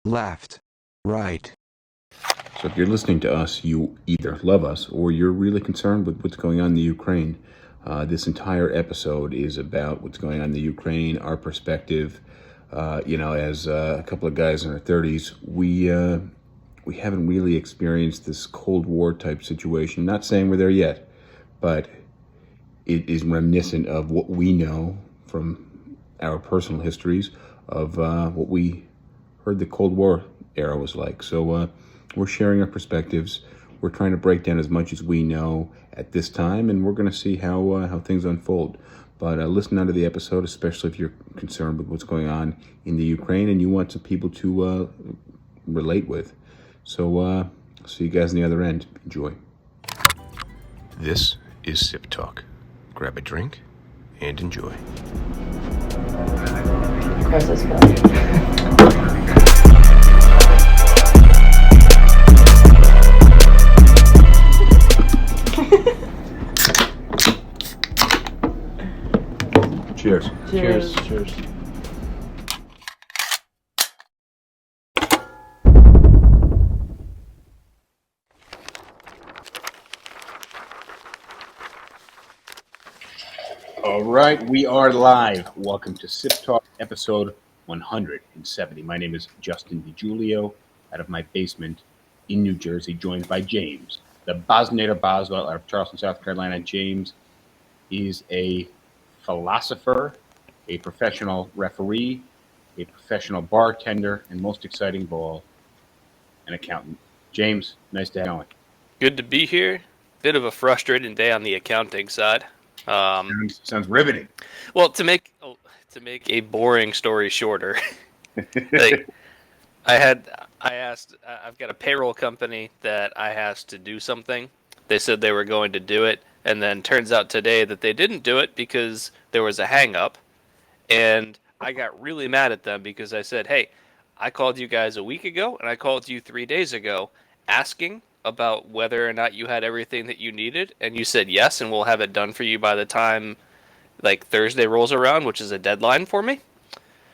left, right. So if you're listening to us, you either love us or you're really concerned with what's going on in the Ukraine. This entire episode is about what's going on in the Ukraine, our perspective. As a couple of guys in our 30s, we haven't really experienced this Cold War type situation. Not saying we're there yet, but it is reminiscent of what we know from our personal histories of what we heard the Cold War era was like. So we're sharing our perspectives. We're trying to break down as much as we know at this time, and we're going to see how things unfold. But listen out to the episode, especially if you're concerned with what's going on in the Ukraine and you want some people to relate with. So see you guys on the other end. Enjoy. This is SipTalk. Grab a drink and enjoy. Press this Cheers. Cheers. Cheers. All right, we are live. Welcome to Sip Talk, episode 170. My name is Justin DiGiulio, out of my basement in New Jersey, joined by James, the Boswell out of Charleston, South Carolina. James is a philosopher, a professional referee, a professional bartender, and most exciting of all, an accountant. James, nice to have you on. Good to be here. Bit of a frustrating day on the accounting side. Sounds riveting. Well, to make a boring story shorter, like, I've got a payroll company that I asked to do something. They said they were going to do it, and then turns out today that they didn't do it because there was a hang-up, and I got really mad at them because I said, hey, I called you guys a week ago, and I called you 3 days ago asking about whether or not you had everything that you needed, and you said yes, and we'll have it done for you by the time like Thursday rolls around, which is a deadline for me.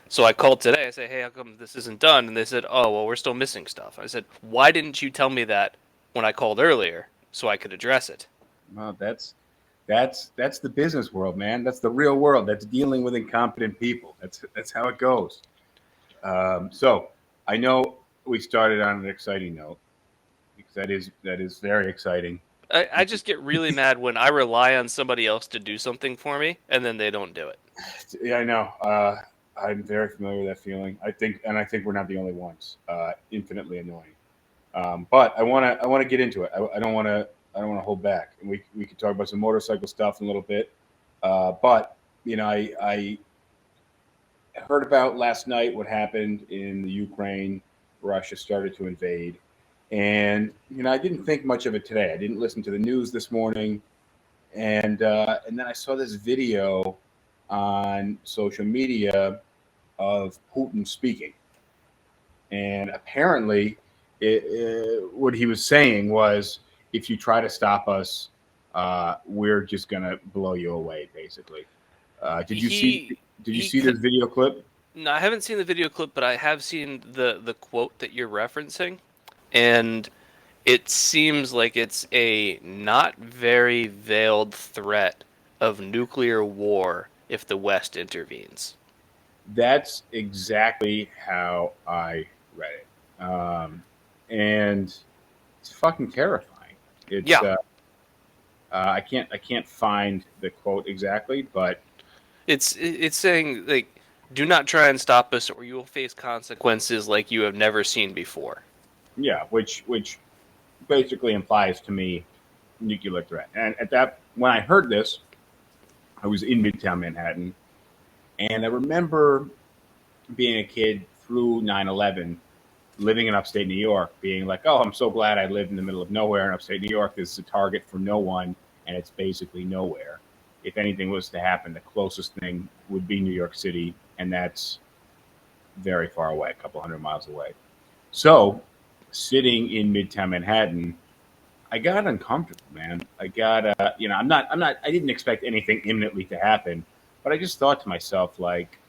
So I called today. I said, hey, how come this isn't done? And they said, oh, well, we're still missing stuff. I said, why didn't you tell me that when I called earlier so I could address it? Well, that's the business world, man. That's the real world. That's dealing with incompetent people. That's how it goes. So I know we started on an exciting note, because that is very exciting. I just get really mad when I rely on somebody else to do something for me and then they don't do it. Yeah, I know. I'm very familiar with that feeling. I think we're not the only ones. Infinitely annoying. But I want to get into it. I don't want to hold back. And we could talk about some motorcycle stuff in a little bit. But I heard about last night what happened in the Ukraine. Russia started to invade, and I didn't think much of it today. I didn't listen to the news this morning, and then I saw this video on social media of Putin speaking, and apparently, what he was saying was, if you try to stop us, we're just gonna blow you away, basically. Did you see this video clip? No, I haven't seen the video clip, but I have seen the quote that you're referencing, and it seems like it's a not very veiled threat of nuclear war if the West intervenes. That's exactly how I read it, and it's fucking terrifying. It's Yeah. I can't find the quote exactly, but It's saying, like, do not try and stop us or you will face consequences like you have never seen before. yeah, which basically implies to me nuclear threat. And when I heard this, I was in Midtown Manhattan, and I remember being a kid through 9/11, living in upstate New York, being like, oh, I'm so glad I live in the middle of nowhere in upstate New York. This is a target for no one, and it's basically nowhere. If anything was to happen, the closest thing would be New York City, and that's very far away, a couple hundred miles away. So, sitting in Midtown Manhattan, I got uncomfortable, man. I got, I didn't expect anything imminently to happen, but I just thought to myself, like,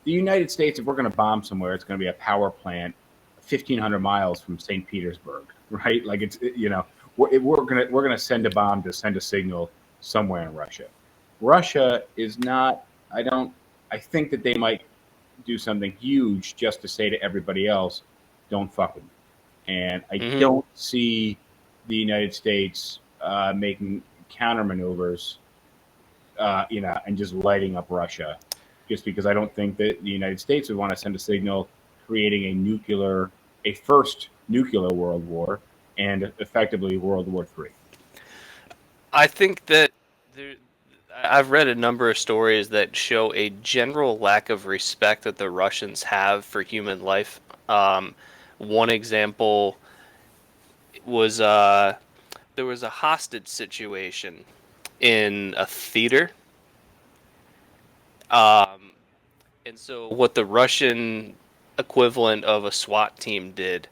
the United States, if we're going to bomb somewhere, it's going to be a power plant 1,500 miles from St. Petersburg, right? Like we're gonna send a bomb to send a signal somewhere in Russia. Russia is not. I don't. I think that they might do something huge just to say to everybody else, "Don't fuck with me." And I Hmm. don't see the United States making counter maneuvers, and just lighting up Russia, just because I don't think that the United States would want to send a signal creating a first nuclear world war, and effectively World War III. I think that there, I've read a number of stories that show a general lack of respect that the Russians have for human life. One example was there was a hostage situation in a theater. Um, and so what the Russian equivalent of a SWAT team did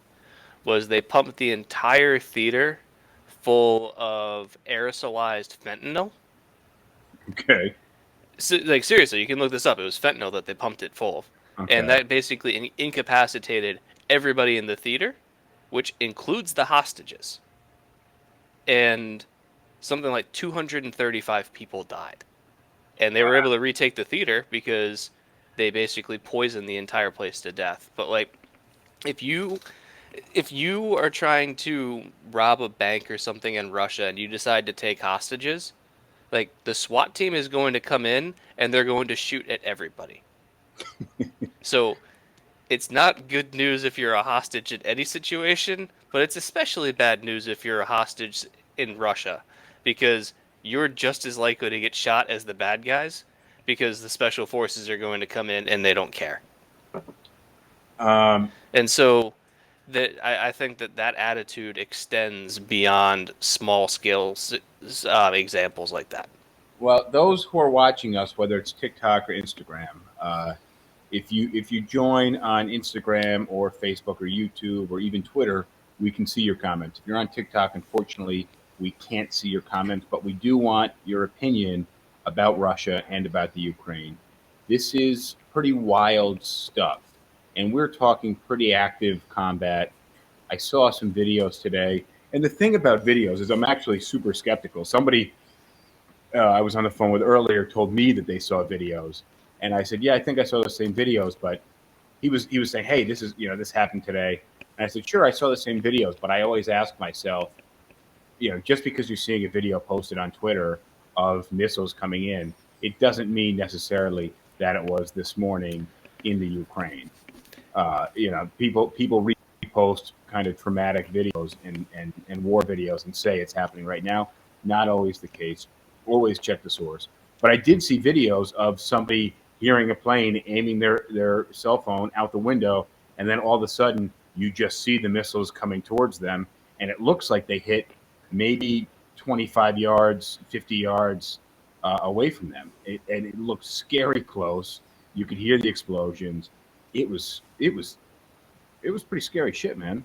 was they pumped the entire theater full of aerosolized fentanyl. Okay. So, like seriously, you can look this up. It was fentanyl that they pumped it full of, and Okay. that basically incapacitated everybody in the theater, which includes the hostages. And something like 235 people died, and they were able to retake the theater because they basically poisoned the entire place to death. But like, if you if you are trying to rob a bank or something in Russia and you decide to take hostages, like the SWAT team is going to come in and they're going to shoot at everybody. So it's not good news if you're a hostage in any situation, but it's especially bad news if you're a hostage in Russia because you're just as likely to get shot as the bad guys because the special forces are going to come in and they don't care. Um, And so that I think that attitude extends beyond small scale examples like that. well, those who are watching us, whether it's TikTok or Instagram, if you join on Instagram or Facebook or YouTube or even Twitter, we can see your comments. If you're on TikTok, unfortunately, we can't see your comments, but we do want your opinion about Russia and about the Ukraine. This is pretty wild stuff, and we're talking pretty active combat. I saw some videos today, and the thing about videos is I'm actually super skeptical. Somebody I was on the phone with earlier told me that they saw videos, and I said, "Yeah, I think I saw the same videos." But he was saying, "Hey, this happened today," and I said, "Sure, I saw the same videos." But I always ask myself, just because you're seeing a video posted on Twitter of missiles coming in, it doesn't mean necessarily that it was this morning in the Ukraine. People repost kind of traumatic videos and war videos and say it's happening right now. Not always the case. Always check the source. But I did see videos of somebody hearing a plane aiming their cell phone out the window, and then all of a sudden you just see the missiles coming towards them, and it looks like they hit maybe 25 yards, 50 yards away from them, and it looked scary close. You could hear the explosions. It was pretty scary shit, man.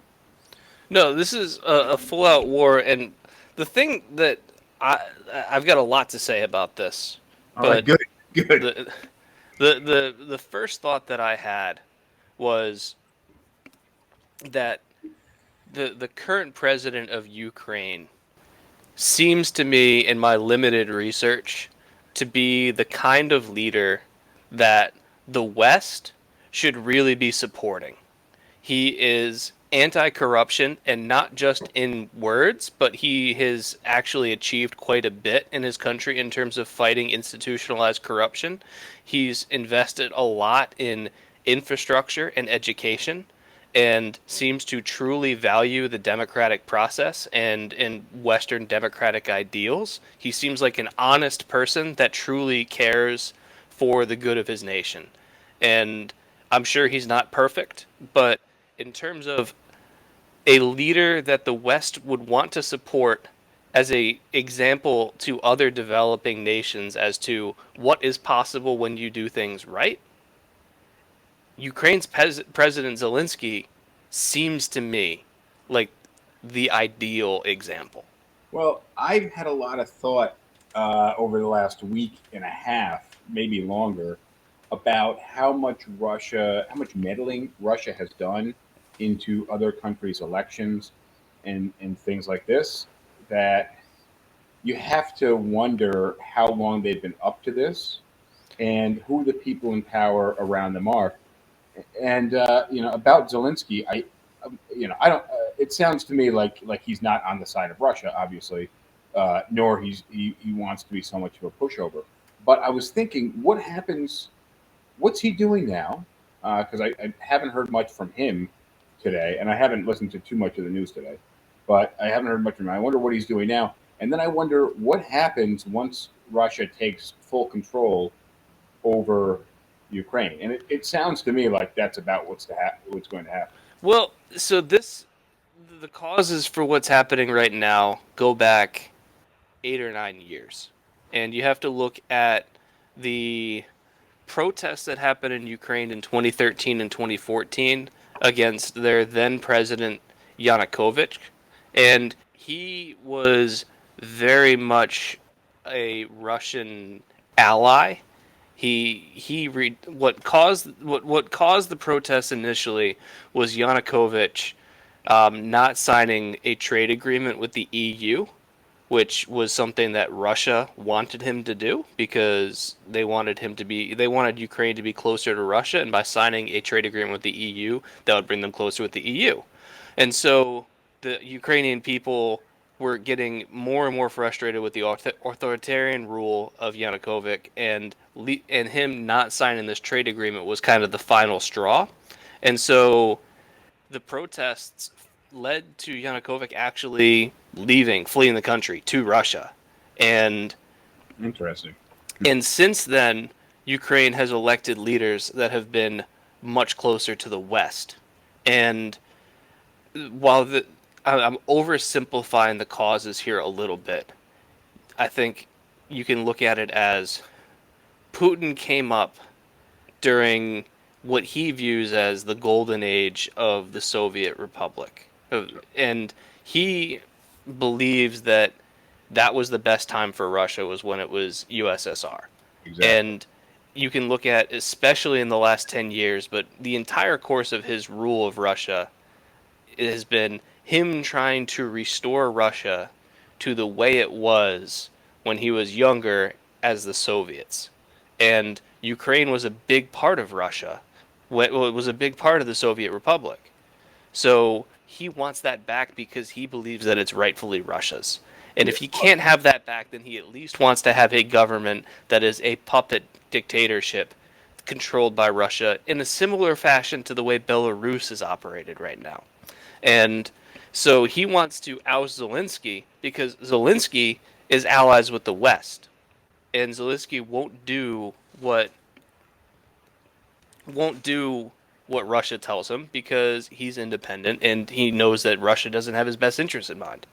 No, this is a full out war, and the thing that I I've got a lot to say about this, All right, but good, good. the the first thought that I had was that the current president of Ukraine seems to me, in my limited research, to be the kind of leader that the West should really be supporting. He is anti-corruption, and not just in words, but he has actually achieved quite a bit in his country in terms of fighting institutionalized corruption. He's invested a lot in infrastructure and education and seems to truly value the democratic process and in Western democratic ideals. He seems like an honest person that truly cares for the good of his nation. And I'm sure he's not perfect, but in terms of a leader that the West would want to support as a example to other developing nations as to what is possible when you do things right, Ukraine's President Zelensky seems to me like the ideal example. Well, I've had a lot of thought over the last week and a half, maybe longer, about how much meddling Russia has done into other countries' elections and things like this, that you have to wonder how long they've been up to this and who the people in power around them are. And about Zelensky, I don't. It sounds to me like he's not on the side of Russia, obviously, nor he wants to be so much of a pushover. But I was thinking, what happens? What's he doing now? Because I haven't heard much from him today, and I haven't listened to too much of the news today. But I haven't heard much from him. I wonder what he's doing now, and then I wonder what happens once Russia takes full control over Ukraine. And it sounds to me like that's about what's going to happen. Well, so the causes for what's happening right now go back 8 or 9 years, and you have to look at the protests that happened in Ukraine in 2013 and 2014 against their then president Yanukovych, and he was very much a Russian ally. What caused the protests initially was Yanukovych not signing a trade agreement with the EU, which was something that Russia wanted him to do because they wanted Ukraine to be closer to Russia, and by signing a trade agreement with the EU, that would bring them closer with the EU. And so the Ukrainian people were getting more and more frustrated with the authoritarian rule of Yanukovych, and him not signing this trade agreement was kind of the final straw. And so the protests led to Yanukovych actually fleeing the country to Russia. And Interesting. since then, Ukraine has elected leaders that have been much closer to the West. And while I'm oversimplifying the causes here a little bit, I think you can look at it as Putin came up during what he views as the golden age of the Soviet Republic. And he believes that that was the best time for Russia, was when it was USSR. Exactly. And you can look at, especially in the last 10 years, but the entire course of his rule of Russia, it has been him trying to restore Russia to the way it was when he was younger as the Soviets. And Ukraine was a big part of Russia. Well, it was a big part of the Soviet Republic. So he wants that back because he believes that it's rightfully Russia's. And if he can't have that back, then he at least wants to have a government that is a puppet dictatorship controlled by Russia in a similar fashion to the way Belarus is operated right now. And so he wants to oust Zelensky because Zelensky is allies with the West. And Zelensky won't do what Russia tells him because he's independent and he knows that Russia doesn't have his best interests in mind.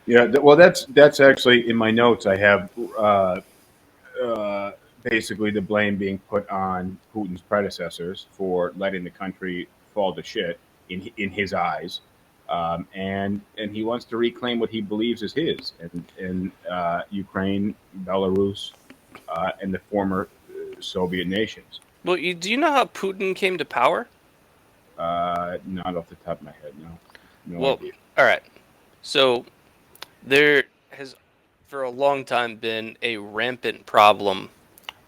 Yeah. Well, that's actually in my notes. I have uh, basically the blame being put on Putin's predecessors for letting the country fall to shit in his eyes, and he wants to reclaim what he believes is his, and Ukraine, Belarus, and the former Soviet nations. Well, do you know how Putin came to power? Not off the top of my head, no, no Well, idea. all right. So there has, for a long time, been a rampant problem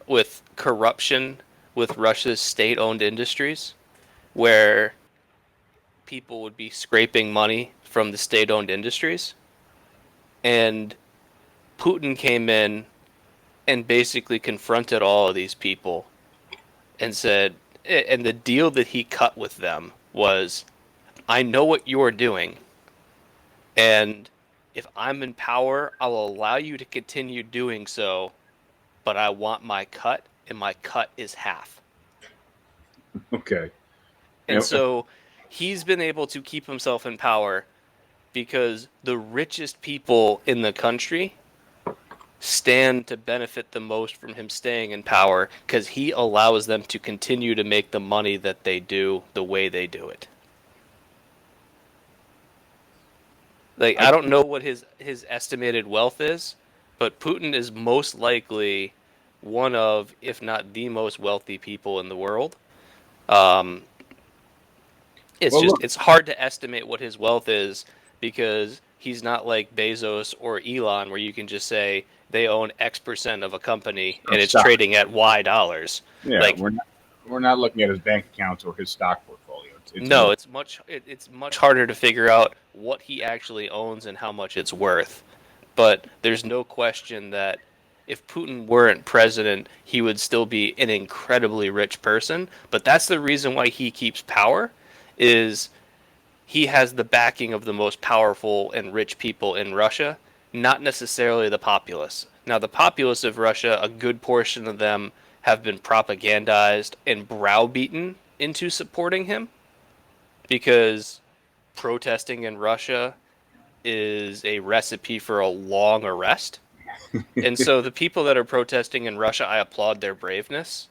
with corruption with Russia's state-owned industries, where people would be scraping money from the state-owned industries. And Putin came in and basically confronted all of these people and said, and the deal that he cut with them was, I know what you're doing, and if I'm in power, I'll allow you to continue doing so, but I want my cut, and my cut is half. Okay. And so he's been able to keep himself in power because the richest people in the country stand to benefit the most from him staying in power because he allows them to continue to make the money that they do the way they do it. Like, I don't know what his estimated wealth is, but Putin is most likely one of, if not the most wealthy people in the world. Um, Well, look, it's hard to estimate what his wealth is because he's not like Bezos or Elon, where you can just say they own X% of a company and of it's stock. trading at Y dollars. Yeah, Like, we're not looking at his bank accounts or his stock portfolio. It's no, more. it's much harder to figure out what he actually owns and how much it's worth. But there's no question that if Putin weren't president, he would still be an incredibly rich person. But that's the reason why he keeps power, is he has the backing of the most powerful and rich people in Russia, not necessarily the populace. Now, the populace of Russia, a good portion of them have been propagandized and browbeaten into supporting him because protesting in Russia is a recipe for a long arrest. And so the people that are protesting in Russia, I applaud their braveness.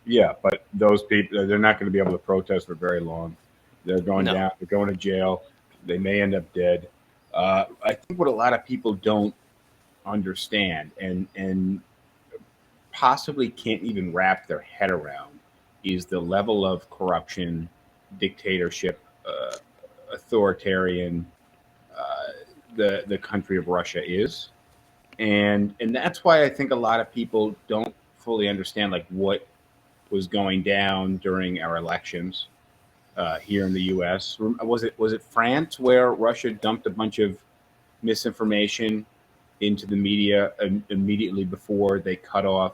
Yeah, but those people, they're not going to be able to protest for very long. They're going No. down. They're going to jail. They may end up dead. I think what a lot of people don't understand and possibly can't even wrap their head around is the level of corruption, dictatorship, authoritarian the country of Russia is, and that's why I think a lot of people don't fully understand like what was going down during our elections here in the U.S. Was it France where Russia dumped a bunch of misinformation into the media immediately before they cut off?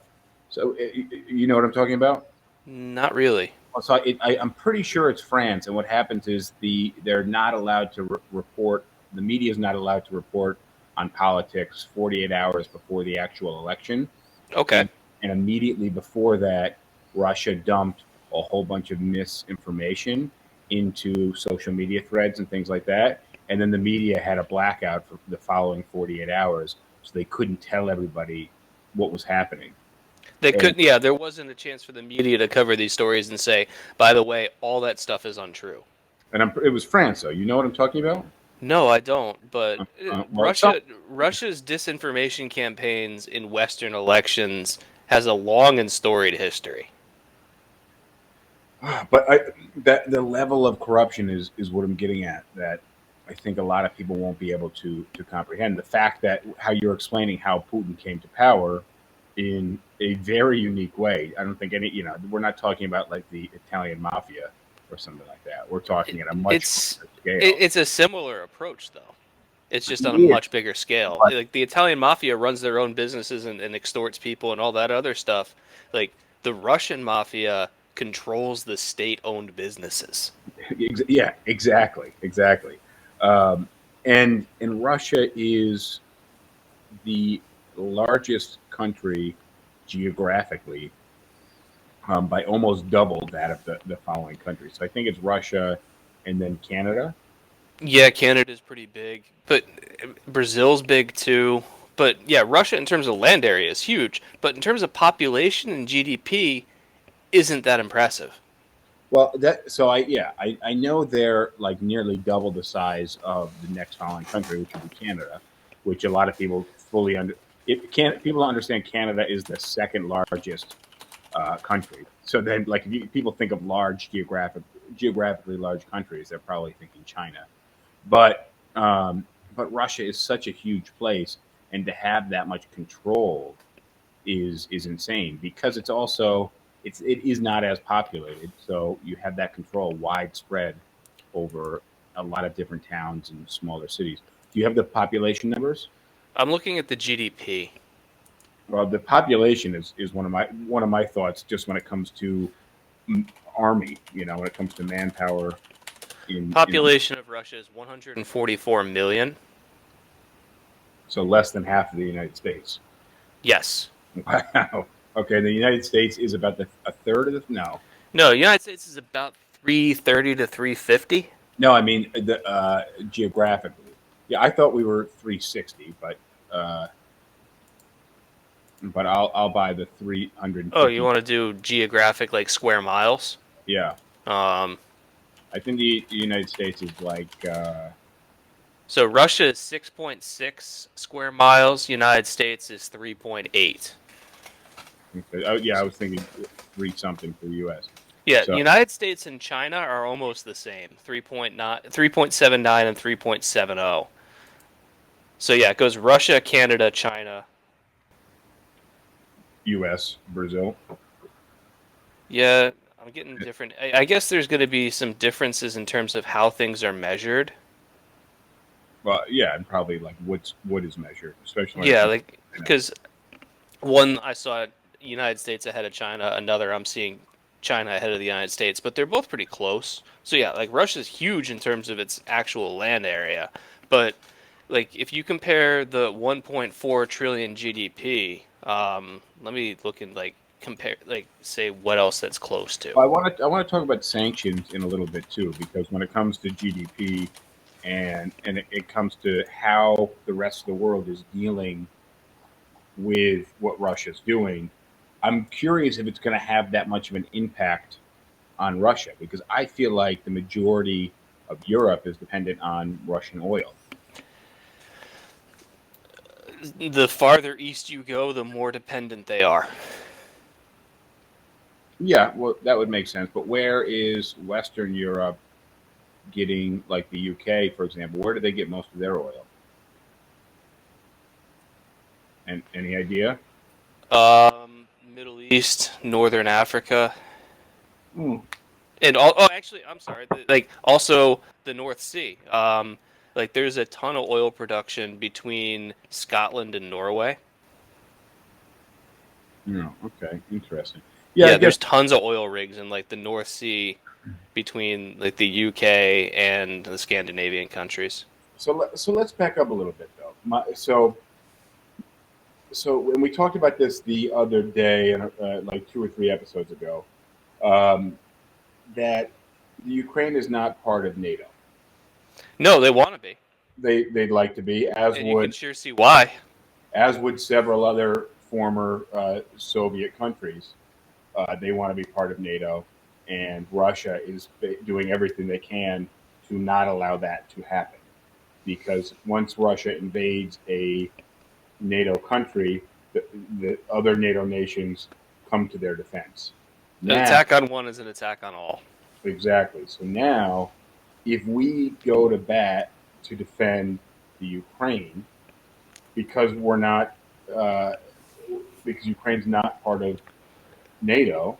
So you know what I'm talking about? Not really. So I'm pretty sure it's France, and what happens is they're not allowed to report. The media is not allowed to report on politics 48 hours before the actual election, Okay. and and immediately before that, Russia dumped a whole bunch of misinformation into social media threads and things like that, and then the media had a blackout for the following 48 hours, so they couldn't tell everybody what was happening. They And couldn't, yeah, there wasn't a chance for the media to cover these stories and say, by the way, all that stuff is untrue. it was France, though. You know what I'm talking about? No, I don't. But Well, some Russia's disinformation campaigns in Western elections has a long and storied history. But that the level of corruption is what I'm getting at. That I think a lot of people won't be able to comprehend the fact that how you're explaining how Putin came to power in a very unique way. I don't think we're not talking about like the Italian mafia or something like that. We're talking at a much It's greater scale. it's a similar approach though. It's just on a Yeah, much bigger scale. but Like the Italian mafia runs their own businesses and extorts people and all that other stuff. Like the Russian mafia controls the state-owned businesses. yeah, exactly. Um, and Russia is the largest country geographically by almost double that of the following countries. So I think it's Russia and then Canada. Yeah, Canada's pretty big, but Brazil's big too. But yeah, Russia in terms of land area is huge, but in terms of population and GDP, isn't that impressive. Well, I know they're like nearly double the size of the next following country, which would be Canada, which a lot of people fully under. It can't people don't understand Canada is the second largest country. So then, like, if people think of geographically large countries, they're probably thinking China. But but Russia is such a huge place, and to have that much control is insane because it is not as populated. So you have that control widespread over a lot of different towns and smaller cities. Do you have the population numbers? I'm looking at the GDP. Well, the population is one of my thoughts just when it comes to army. When it comes to manpower in Population of Russia is 144 million. so less than half of the United States. Yes. Wow. Okay, the United States is about a third of the no. No, United States is about 330 to 350. No, I mean the geographically. Yeah, I thought we were 360, but I'll buy the Oh, you 350. want to do geographic like square miles? Yeah, Um, I think the United States is like so Russia is 6.6 square miles. United States is 3.8. Okay. Oh, yeah, I was thinking 3 something for the U.S. Yeah, So United States and China are almost the same, 3.9, 3.79 and 3.70. So yeah, it goes Russia, Canada, China. U.S., Brazil. Yeah, I'm getting different. I guess there's going to be some differences in terms of how things are measured. Well, yeah, and probably like what is measured, especially when it Yeah, comes like to China. because one I saw United States ahead of China, another I'm seeing China ahead of the United States, but they're both pretty close. So yeah, like Russia's huge in terms of its actual land area, but like if you compare the 1.4 trillion GDP, let me look and like compare, like say what else that's close to. Well, I want to talk about sanctions in a little bit too, because when it comes to GDP and it comes to how the rest of the world is dealing with what Russia's doing, I'm curious if it's going to have that much of an impact on Russia, because I feel like the majority of Europe is dependent on Russian oil. The farther east you go, the more dependent they are. Yeah, well, that would make sense. But where is Western Europe getting, like the UK, for example? Where do they get most of their oil? And any idea? Middle East, Northern Africa, Hmm. and all. Oh, actually, I'm sorry. Like also the North Sea. Like there's a ton of oil production between Scotland and Norway. No. Okay. Interesting. Yeah, I Yeah, guess. there's tons of oil rigs in like the North Sea between like the UK and the Scandinavian countries. So let's back up a little bit though. So when we talked about this the other day, and like 2 or 3 episodes ago, um, that the Ukraine is not part of NATO. No, they want to be, They'd like to be, and you can sure see why. as would several other former Soviet countries. They want to be part of NATO, and Russia is doing everything they can to not allow that to happen. Because once Russia invades a NATO country, the other NATO nations come to their defense. An Now, attack on one is an attack on all. exactly. So now, if we go to bat to defend the Ukraine, because we're not, uh, because Ukraine's not part of NATO,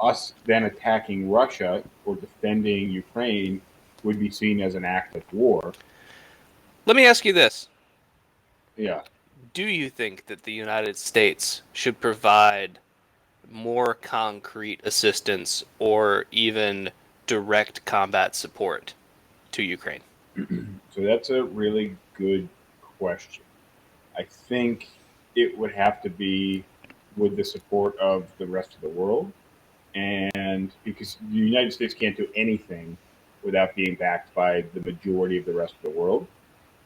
us then attacking Russia or defending Ukraine would be seen as an act of war. Let me ask you this. Yeah. Do you think that the United States should provide more concrete assistance or even direct combat support to Ukraine? So that's a really good question. I think it would have to be with the support of the rest of the world. And because the United States can't do anything without being backed by the majority of the rest of the world,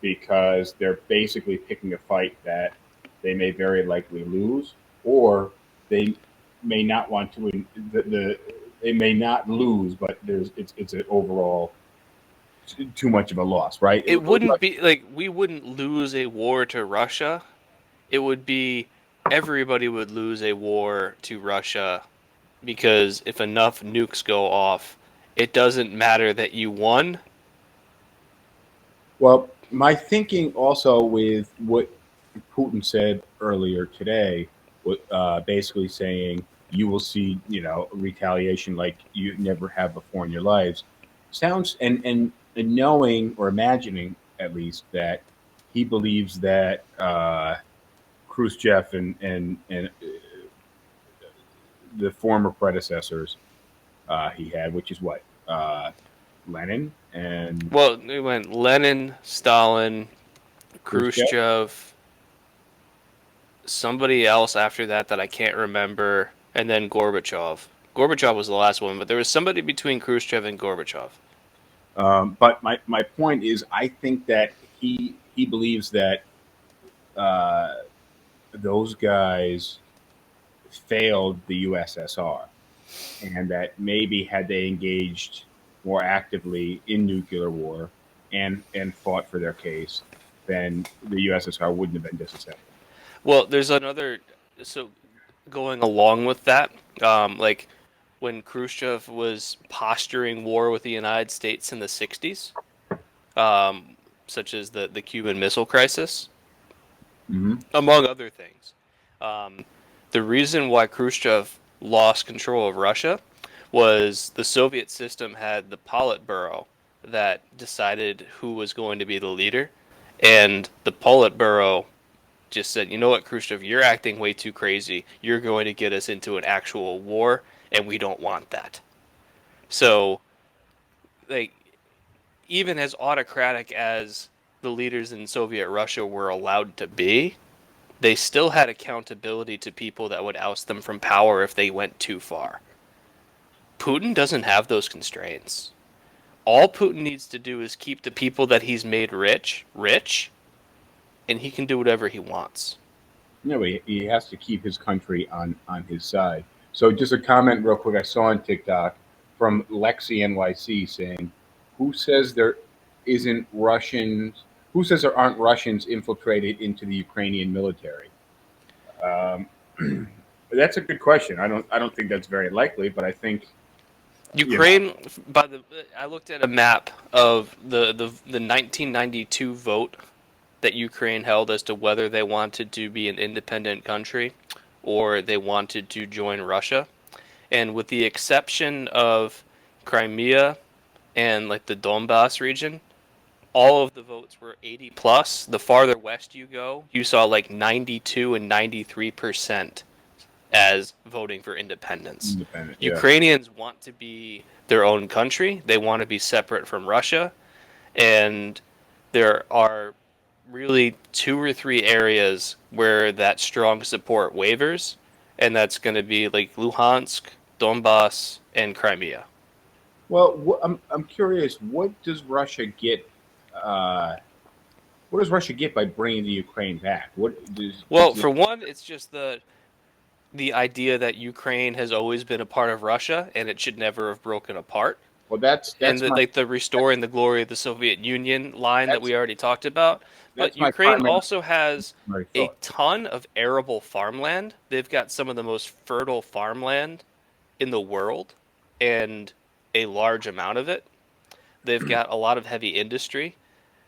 because they're basically picking a fight that they may very likely lose, or they may not want to. They may not lose, but it's an overall too much of a loss, right? It wouldn't be like we wouldn't lose a war to Russia. It would be everybody would lose a war to Russia because if enough nukes go off, it doesn't matter that you won. Well, my thinking also with what Putin said earlier today, basically saying you will see, retaliation like you never have before in your lives, sounds and knowing or imagining at least that he believes that Khrushchev and the former predecessors he had, which is what Lenin and Well, we went Lenin, Stalin, Khrushchev. Khrushchev, somebody else after that I can't remember, and then Gorbachev. Gorbachev was the last one, but there was somebody between Khrushchev and Gorbachev. But my point is, I think that he believes that uh, those guys failed the USSR, and that maybe had they engaged more actively in nuclear war and fought for their case, then the USSR wouldn't have been disassembled. Well, there's another. So going along with that, like when Khrushchev was posturing war with the United States in the 60s, such as the Cuban Missile Crisis, Hmm. among other things. Um, the reason why Khrushchev lost control of Russia was the Soviet system had the Politburo that decided who was going to be the leader, and the Politburo just said, you know what, Khrushchev, you're acting way too crazy. You're going to get us into an actual war, and we don't want that. So, like, even as autocratic as the leaders in Soviet Russia were allowed to be, they still had accountability to people that would oust them from power if they went too far. Putin doesn't have those constraints. All Putin needs to do is keep the people that he's made rich, rich, and he can do whatever he wants. No, he has to keep his country on his side. So just a comment real quick I saw on TikTok from Lexi NYC saying, "Who says there isn't Russians? Who says there aren't Russians infiltrated into the Ukrainian military?" Um, that's a good question. I don't think that's very likely, but I think you know. Ukraine, by the I looked at a map of the 1992 vote that Ukraine held as to whether they wanted to be an independent country or they wanted to join Russia. And with the exception of Crimea and like the Donbass region, all of the votes were 80 plus. The farther west you go, you saw like 92 and 93% as voting for independence. Independent, yeah. Ukrainians want to be their own country. They want to be separate from Russia. And there are really two or three areas where that strong support wavers. And that's going to be like Luhansk, Donbass, and Crimea. Well, I'm curious. Uh, What does Russia get by bringing the Ukraine back? What Well, does for it, one, it's just the idea that Ukraine has always been a part of Russia and it should never have broken apart. well, that's And that's my like the restoring the glory of the Soviet Union line that that's we already talked about. But that's my Ukraine primary also has a thought. ton of arable farmland. They've got some of the most fertile farmland in the world and a large amount of it. They've got a lot of heavy industry.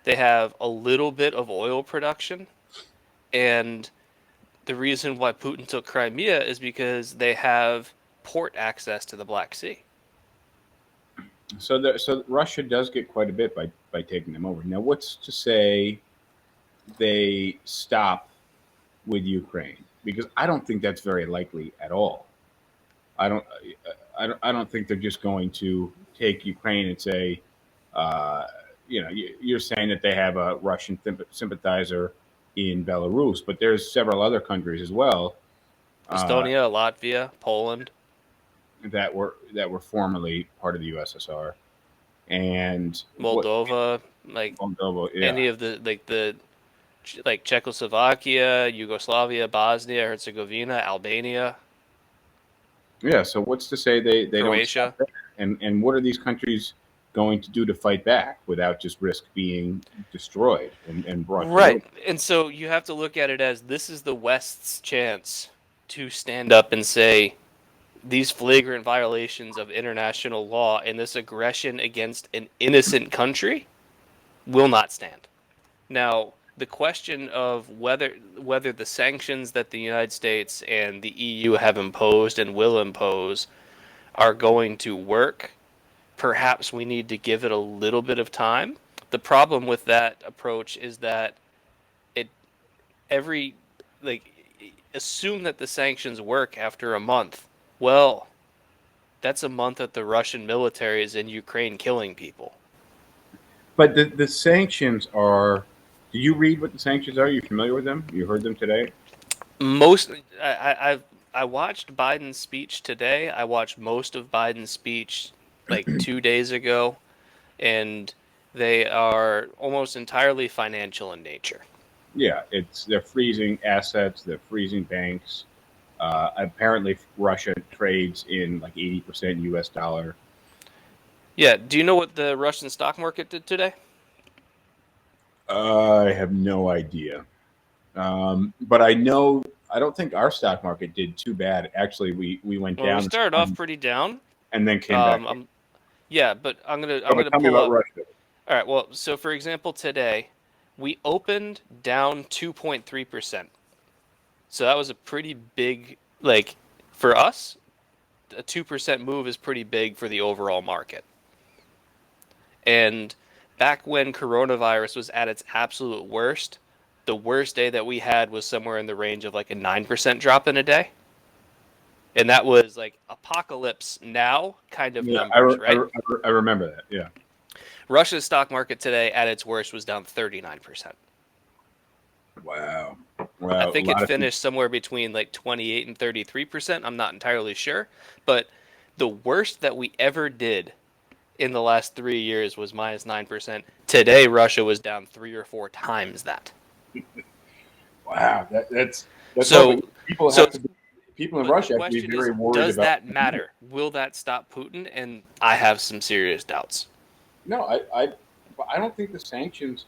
They have a little bit of oil production. And the reason why Putin took Crimea is because they have port access to the Black Sea. So Russia does get quite a bit by taking them over. Now, what's to say they stop with Ukraine? Because I don't think that's very likely at all. I don't I don't think they're just going to take Ukraine and say, uh, you're saying that they have a Russian sympathizer in Belarus, but there's several other countries as well uh, Estonia, Latvia, Poland, that were formerly part of the USSR, and what Moldova, like Moldova, yeah, any of the like Czechoslovakia, Yugoslavia, Bosnia, Herzegovina, Albania, yeah. So what's to say they don't Croatia. stop there? And what are these countries going to do to fight back without just risk being destroyed and brought to Right. ruin? And so you have to look at it as this is the West's chance to stand up and say these flagrant violations of international law and this aggression against an innocent country will not stand. Now, the question of whether the sanctions that the United States and the EU have imposed and will impose are going to work, perhaps we need to give it a little bit of time. The problem with that approach is that it every like assume that the sanctions work after a month. Well, that's a month that the Russian military is in Ukraine killing people. But the sanctions are. Do you read what the sanctions are? Are you familiar with them? You heard them today? Most I watched Biden's speech today. I watched most of Biden's speech like 2 days ago, and they are almost entirely financial in nature. Yeah, they're freezing assets, they're freezing banks. Apparently, Russia trades in like 80% U.S. dollar. Yeah. Do you know what the Russian stock market did today? I have no idea, but I know I don't think our stock market did too bad. Actually, we went Well, we down started off pretty down. and then came back. Yeah, but I'm Oh, but gonna tell me pull about up. Russia. All right. Well, so for example, today we opened down 2.3%. So that was a pretty big, like, for us, a 2% move is pretty big for the overall market. And back when coronavirus was at its absolute worst, the worst day that we had was somewhere in the range of like a 9% drop in a day. And that was like apocalypse now kind of Yeah, numbers, right? I remember that. Yeah. Russia's stock market today at its worst was down 39%. Wow. I Wow. A think it lot of people. finished somewhere between like 28 and 33%. I'm not entirely sure. But the worst that we ever did in the last 3 years was minus 9%. Today, Russia was down 3 or 4 times that. Wow. That's So, what people so, have to be. People in but the Russia have to be question is, very worried does about. that matter? Will that stop Putin? And I have some serious doubts. No, I don't think the sanctions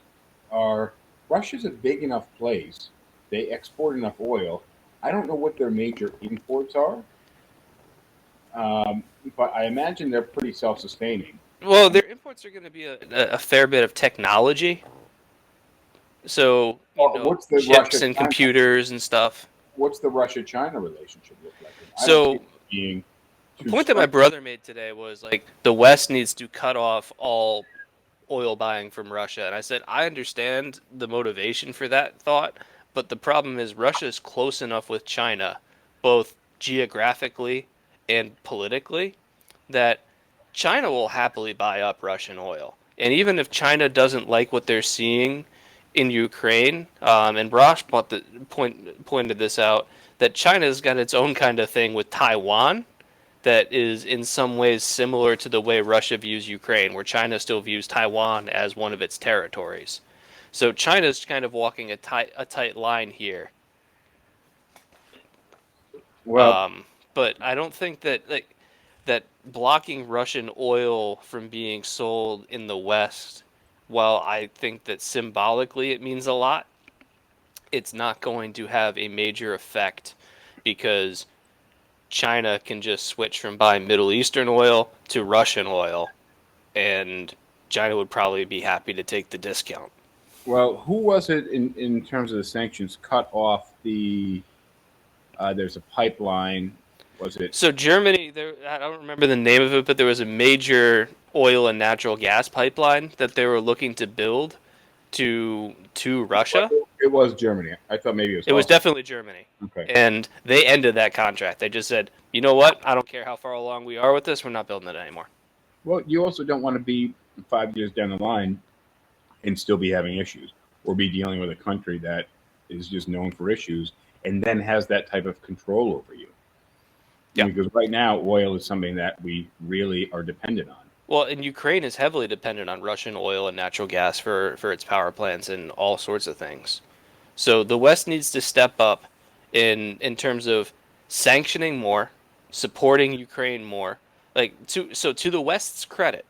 are. Russia's a big enough place. They export enough oil. I don't know what their major imports are, but I imagine they're pretty self-sustaining. Well, their imports are going to be a fair bit of technology. So, What's the chips Russia and China? computers and stuff. What's the Russia China relationship look like? I don't see So, it being the too point that my strong. brother made today was like the West needs to cut off all oil buying from Russia. And I said, I understand the motivation for that thought, but the problem is Russia is close enough with China, both geographically and politically, that China will happily buy up Russian oil. And even if China doesn't like what they're seeing in Ukraine, and Rosh pointed this out, that China's got its own kind of thing with Taiwan that is in some ways similar to the way Russia views Ukraine, where China still views Taiwan as one of its territories. So China's kind of walking a tight line here. Well, But I don't think that that blocking Russian oil from being sold in the West, while I think that symbolically it means a lot, it's not going to have a major effect because China can just switch from buying Middle Eastern oil to Russian oil, and China would probably be happy to take the discount. well, who was it in terms of the sanctions cut off the? There's a pipeline. Was it? So Germany, I don't remember the name of it, but there was a major oil and natural gas pipeline that they were looking to build to Russia. It was Germany. I thought maybe it was. It was Also, definitely Germany. okay. And they ended that contract. They just said, you know what? I don't care how far along we are with this. We're not building it anymore. Well, you also don't want to be 5 years down the line and still be having issues, or be dealing with a country that is just known for issues and then has that type of control over you. Yeah. Because right now, oil is something that we really are dependent on. Well, and Ukraine is heavily dependent on Russian oil and natural gas for its power plants and all sorts of things. So the West needs to step up in terms of sanctioning more, supporting Ukraine more. To the West's credit,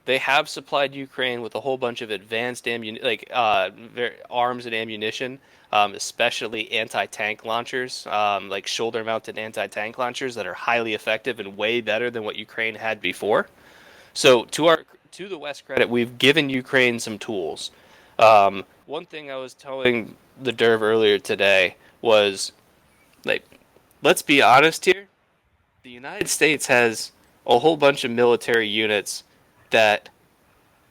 they have supplied Ukraine with a whole bunch of advanced arms and ammunition, especially anti-tank launchers, like shoulder-mounted anti-tank launchers that are highly effective and way better than what Ukraine had before. So to the West credit, we've given Ukraine some tools. One thing I was telling the Derv earlier today was, like, let's be honest here. The United States has a whole bunch of military units that,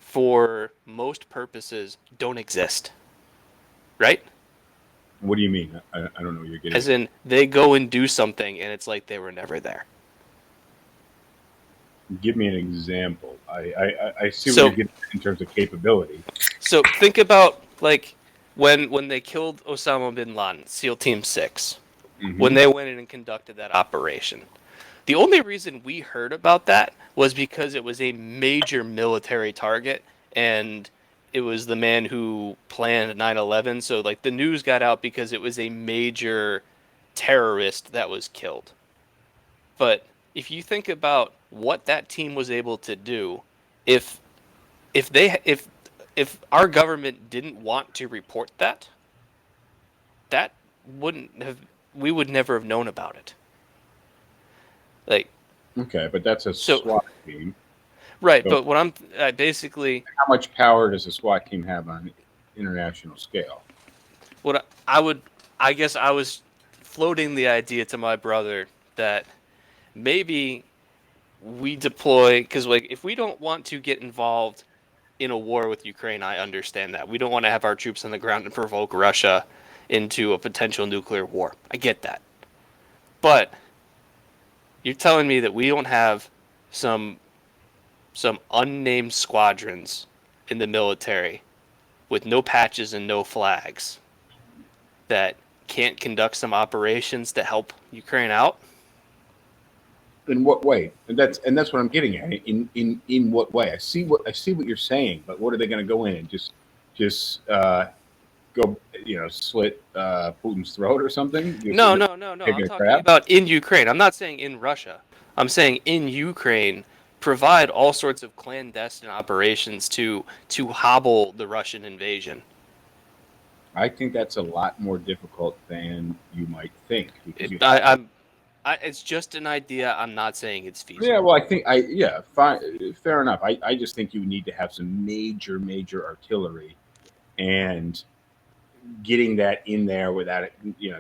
for most purposes, don't exist. Right? What do you mean? I don't know what you're getting. As in, they go and do something, and it's like they were never there. Give me an example. I see what you're getting in terms of capability. So think about like when they killed Osama bin Laden, SEAL Team 6, when they went in and conducted that operation. The only reason we heard about that was because it was a major military target, and it was the man who planned 9/11. So like the news got out because it was a major terrorist that was killed. But if you think about what that team was able to do, if if our government didn't want to report that, that wouldn't have we would never have known about it. Like, Okay, but that's a so, SWAT team. right, So but what I'm basically how much power does a SWAT team have on international scale? what I guess I was floating the idea to my brother that maybe we deploy, because like if we don't want to get involved in a war with Ukraine, I understand that we don't want to have our troops on the ground and provoke Russia into a potential nuclear war. I get that, but you're telling me that we don't have some unnamed squadrons in the military with no patches and no flags that can't conduct some operations to help Ukraine out? In what way? And that's what I'm getting at. In what way? I see what you're saying, but what are they going to go in and just go slit Putin's throat or something? Just No, no, no, no. I'm taking a talking crap. about in Ukraine. I'm not saying in Russia. I'm saying in Ukraine provide all sorts of clandestine operations to hobble the Russian invasion. I think that's a lot more difficult than you might think because It, you I, have. I'm it's just an idea. I'm not saying it's Yeah, feasible. well, I think fine, fair enough. I just think you need to have some major artillery, and getting that in there without it,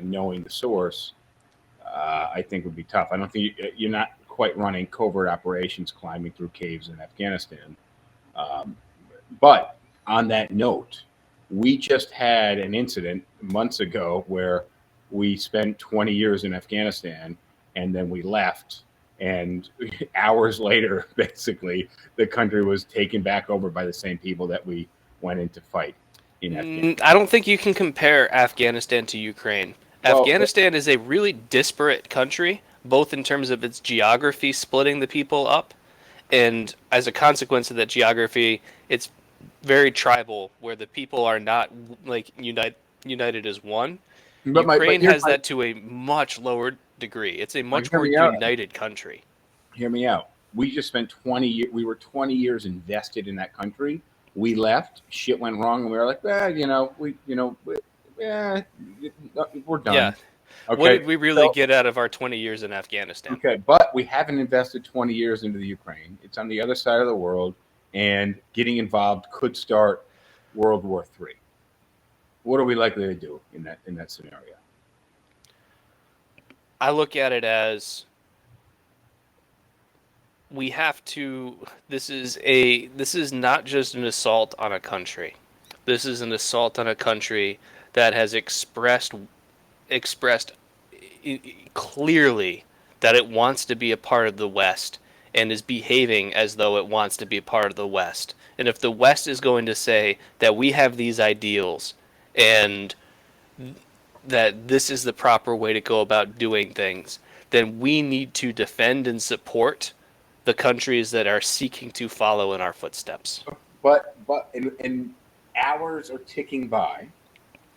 knowing the source, I think would be tough. I don't think you're not quite running covert operations climbing through caves in Afghanistan. Um, but on that note, we just had an incident months ago where we spent 20 years in Afghanistan and then we left. And hours later, basically, the country was taken back over by the same people that we went in to fight in Afghanistan. I don't think you can compare Afghanistan to Ukraine. Well, Afghanistan is a really disparate country, both in terms of its geography splitting the people up, and as a consequence of that geography, it's very tribal, where the people are not like united as one. but Ukraine has that to a much lower degree. It's a much hear more me out. united country. Hear me out. We just spent 20 years. We were 20 years invested in that country. We left. Shit went wrong, and we were like, yeah, we're Yeah. done. What Okay. did we really So, get out of our 20 years in Afghanistan? okay, but we haven't invested 20 years into the Ukraine. It's on the other side of the world, and getting involved could start World War III. What are we likely to do in that scenario? I look at it as we have to this is not just an assault on a country. This is an assault on a country that has expressed clearly that it wants to be a part of the West and is behaving as though it wants to be a part of the West. And if the West is going to say that we have these ideals and that this is the proper way to go about doing things, then we need to defend and support the countries that are seeking to follow in our footsteps. But hours are ticking by.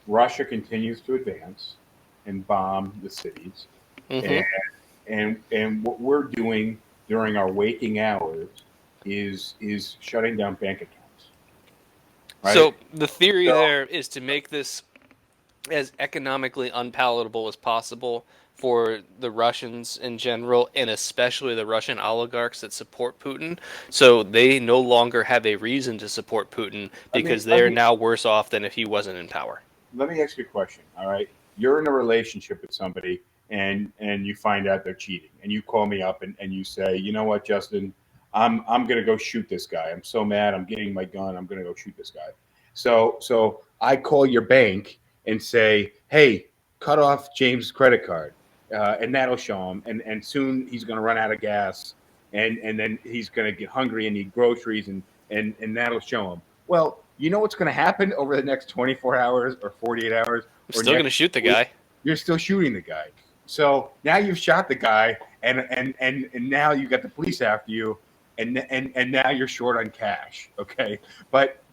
Russia continues to advance and bomb the cities, Hmm. and and what we're doing during our waking hours is shutting down bank accounts, right? So the theory So there is to make this as economically unpalatable as possible for the Russians in general, and especially the Russian oligarchs that support Putin. So they no longer have a reason to support Putin let me because let they're me now worse off than if he wasn't in power. let me ask you a question. All right, you're in a relationship with somebody, and you find out they're cheating, and you call me up and you say, you know what, Justin, I'm gonna go shoot this guy. I'm so mad. I'm getting my gun. I'm gonna go shoot this guy. So I call your bank and say, hey, cut off James' credit card, and that'll show him. And soon he's gonna run out of gas, and then he's gonna get hungry and need groceries, and that'll show him. Well, you know what's going to happen over the next 24 hours or 48 hours I'm or still going to next shoot the week? guy. You're still shooting the guy. So now you've shot the guy, and now you got the police after you, and now you're short on cash. Okay, but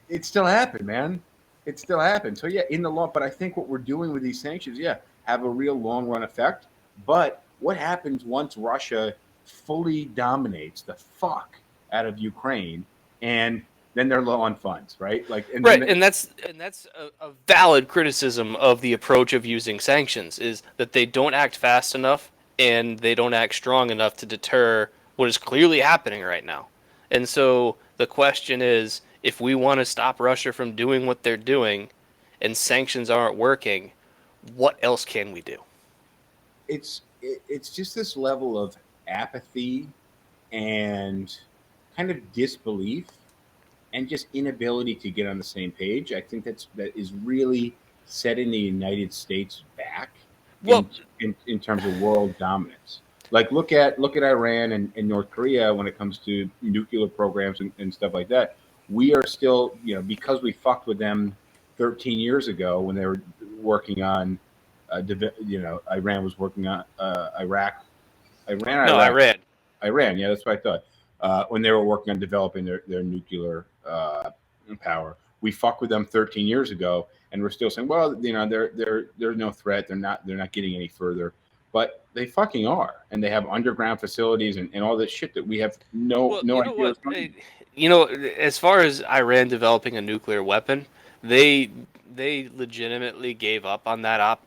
it still happened, man. It still happened. So yeah, in the law. But I think what we're doing with these sanctions, yeah, have a real long run effect. But what happens once Russia fully dominates the fuck out of Ukraine, and then they're low on funds, right? Like, and Right, then and that's a valid criticism of the approach of using sanctions is that they don't act fast enough and they don't act strong enough to deter what is clearly happening right now. And so the question is, if we want to stop Russia from doing what they're doing and sanctions aren't working, what else can we do? it's just this level of apathy and kind of disbelief and just inability to get on the same page. I think that is really setting the United States back Well, in terms of world dominance. Like look at Iran and North Korea when it comes to nuclear programs and stuff like that. We are still, because we fucked with them 13 years ago when they were working on, Iran was working on Iraq, Iran, no, Iraq, Iran. Iran. Yeah, that's what I thought. When they were working on developing their nuclear power, we fucked with them 13 years ago, and we're still saying, well, they're no threat. They're not getting any further, but they fucking are, and they have underground facilities and all this shit that we have no Well, no you know idea what? what's going on. As far as Iran developing a nuclear weapon, they they legitimately gave up on that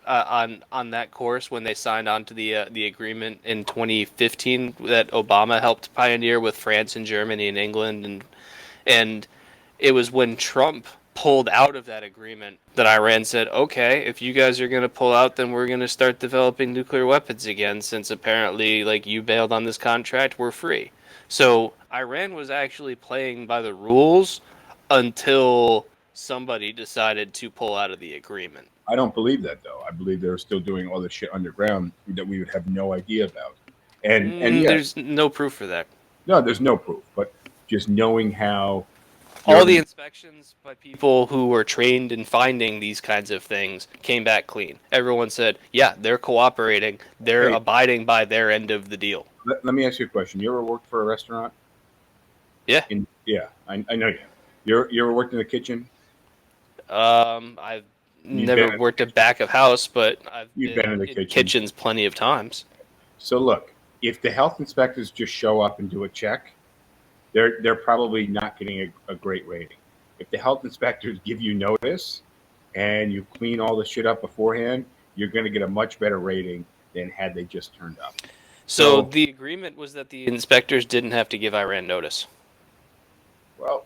on that course when they signed on to the agreement in 2015 that Obama helped pioneer with France and Germany and England, and it was when Trump pulled out of that agreement that Iran said, okay, if you guys are going to pull out, then we're going to start developing nuclear weapons again, since apparently, like, you bailed on this contract, we're free. So Iran was actually playing by the rules until somebody decided to pull out of the agreement. I don't believe that though. I believe they're still doing all this shit underground that we would have no idea about. And yes, There's no proof for that. no, there's no proof, but just knowing how All you're the inspections by people who were trained in finding these kinds of things came back clean. Everyone said, yeah, they're cooperating. They're hey, abiding by their end of the deal. let me ask you a question. You ever worked for a restaurant? Yeah. Yeah, I know you. You ever worked in the kitchen? I've You've been never worked at back of house, but I've you've been in been the in kitchen. kitchens plenty of times. So look, if the health inspectors just show up and do a check, they're probably not getting a great rating. If the health inspectors give you notice and you clean all the shit up beforehand, you're going to get a much better rating than had they just turned up. So So, the agreement was that the inspectors didn't have to give Iran notice. well,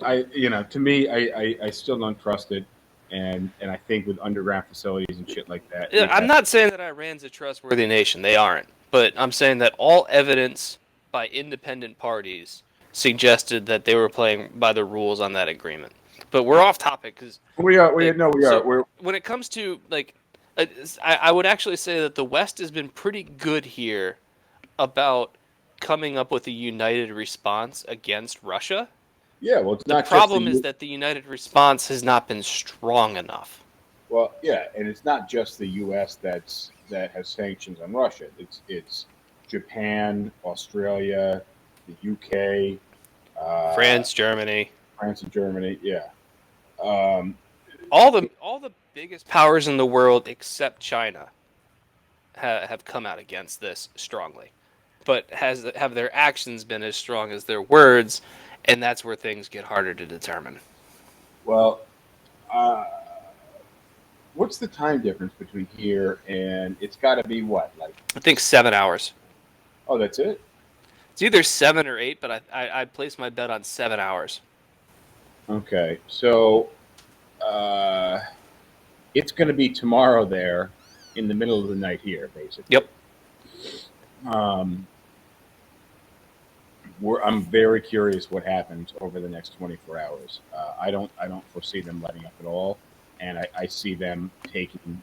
to me, I still don't trust it, and I think with underground facilities and shit like that, Yeah, we'd I'm have. not saying that Iran's a trustworthy nation. They aren't. But I'm saying that all evidence by independent parties suggested that they were playing by the rules on that agreement. But we're off topic because, We are. We like, no. We are. so We're when it comes to, like, I would actually say that the West has been pretty good here about coming up with a united response against Russia. yeah. Well, it's The not just the problem is that the united response has not been strong enough. Well, yeah, and it's not just the U.S. that has sanctions on Russia. It's Japan, Australia, the U.K., uh, France, Germany, France, and Germany. Yeah, um, all the biggest powers in the world except China have come out against this strongly. But have their actions been as strong as their words? And that's where things get harder to determine. well, uh, what's the time difference between here and it's got to be what? Like, I think 7 hours. oh, that's it. It's either 7 or 8, but I place my bet on 7 hours. Okay, so uh, it's going to be tomorrow there, in the middle of the night here, basically. Yep. Um, I'm very curious what happens over the next 24 hours. I don't foresee them letting up at all, and I see them taking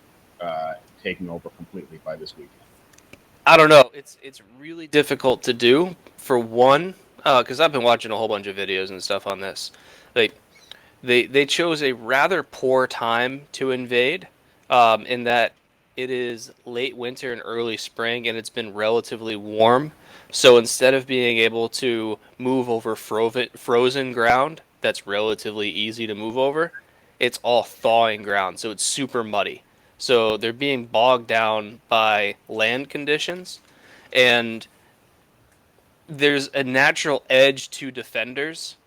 over completely by this weekend. I don't know. It's really difficult to do. For one, because I've been watching a whole bunch of videos and stuff on this. Like they chose a rather poor time to invade, in that it is late winter and early spring, and it's been relatively warm. So instead of being able to move over frozen ground that's relatively easy to move over, it's all thawing ground, so it's super muddy. So they're being bogged down by land conditions, And there's a natural edge to defenders